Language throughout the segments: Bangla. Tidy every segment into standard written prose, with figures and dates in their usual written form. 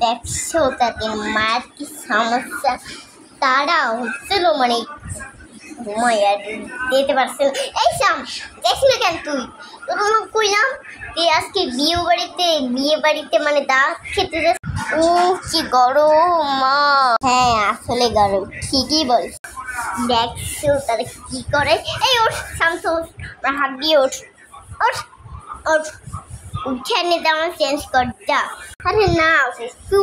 দেখছো তাদের মায়ের কি সমস্যা, তারা হচ্ছিল মানে ঘুমাইয়া দিতে পারছে না। এই শাম, দেখি না কেন তুই? তোর কইলাম তুই আজকে বিয়ে বাড়িতে মানে দাওয়াত খেতে যাস। ও কি গরম মা! হ্যাঁ আসলে গরম, ঠিকই বল। দেখছো তারা কি করে। এই ওঠ শান্ত, হাত দিয়ে ওঠ ওঠ ওঠ, উঠে নে, জামা চেঞ্জ কর যা। আরে না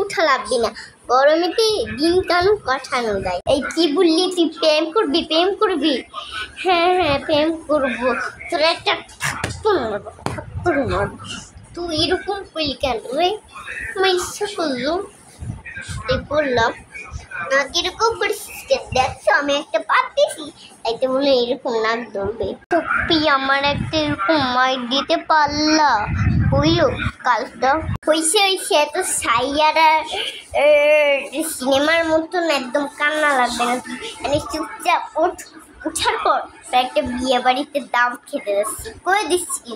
উঠা লাগবি না, গরমেতে দিন কানু কাটানো যায়। এই কি বললি তুই প্রেম করবি? প্রেম করবি? হ্যাঁ হ্যাঁ প্রেম করবো। তোর একটা থাপ্পড় মারবো। তুই এরকম করলি কেন রে? আমার ইচ্ছা করলো তাই করলাম। না কিরকম করিস? দেখছো আমি একটা পাচ্ছি, তাইতে বলে এরকম নাক ধরবে। টুপি আমার একটা এরকম মাইর দিতে পারলা হইল কালটা হইছে এত সাইয়ারা সিনেমার মতন একদম কান্না লাগবে না। আমি চুপচাপ উঠার পর একটা বিয়ে বাড়িতে দাম খেতে যাচ্ছি করে দিচ্ছি।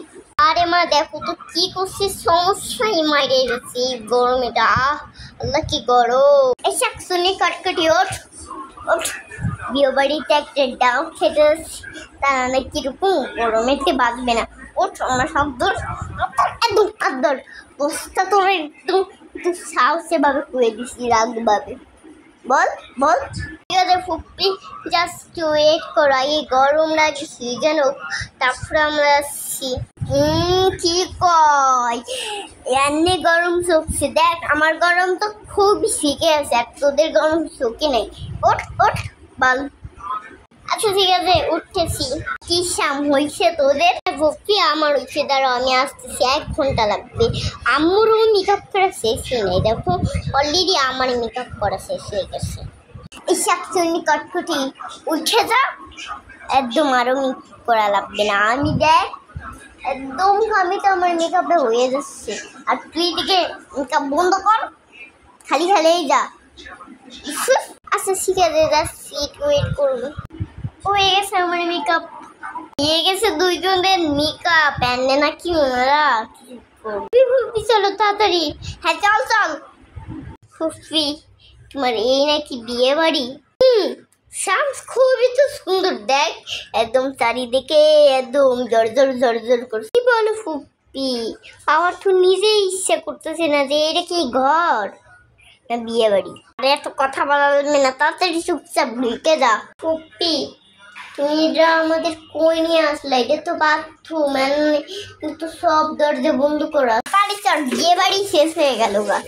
আরে মা দেখো তো কি করছিস, সমস্যাই মাইরে যাচ্ছে এই গরমেটা। আল্লাহ কি গরম! এই শাকসুনি কটকটি ওঠ ওঠ, বিয়ে বাড়িতে একটা ডাব খেতে যাচ্ছি, তা না কিরকম গরমেতে বাঁচবে না। ওঠ, আমরা সব দূর একদম আদর বস্তা তোর একদম সাহসে ভাবে কুয়ে দিছি রাগভাবে। বল বল ঠিক আছে ফুপি, জাস্ট ওয়েট করো, এই গরম লাগছে যেন, তারপরে আমরা আসছি। কি কয় এমনি গরম চোখছে? দেখ আমার গরম তো খুব শিখে আছে, আর তোদের গরম চোখে নেই। ওঠ ওঠ বল। আচ্ছা ঠিক আছে উঠতেছি। কি শাম হয়েছে তোদের? ভক্তি আমার হয়েছে, দাঁড়াও আমি আসতেছি, 1 ঘন্টা লাগবে। আম্মুরও মেকআপ করা শেষই নেই, দেখো অলরেডি আমার মেকআপ করা শেষ হয়ে গেছে। এই শাকচুনি কটকটি উঠে যা, একদম আরও মেকআপ করা লাগবে না। আমি দেখ একদম ঘামিটা আমার মেকআপে হয়ে যাচ্ছে, আর তুই দিকে মেকআপ বন্ধ কর, খালি খালিই যা। আচ্ছা ঠিক আছে যাচ্ছি, ওয়েট করবো। হয়ে গেছে আমার মেকআপ, হয়ে গেছে দুইজনের মেকআপ। এনে নাকি ওনারা চলো তাড়াতাড়ি। হ্যাঁ চল চল। ফুফি তোমার এই নাকি বিয়ে বাড়ি? শামস খুবই তো সুন্দর, দেখ একদম চারিদিকে একদম জর্জর করছে। কি বলো ফুপি? আমার তো নিজেই ইচ্ছা করতেছে না যে এটা কি ঘর না বিয়ে বাড়ি। আরে এত কথা বলবে না, তাড়াতাড়ি চুপচাপ ঢুকে যা। ফুপি তুমি এটা আমাদের কই নিয়ে আসলে? এটা তো বাথরুম, কিন্তু সব দরজা বন্ধ করা। বাড়ি চল, বিয়ে বাড়ি শেষ হয়ে গেল গা।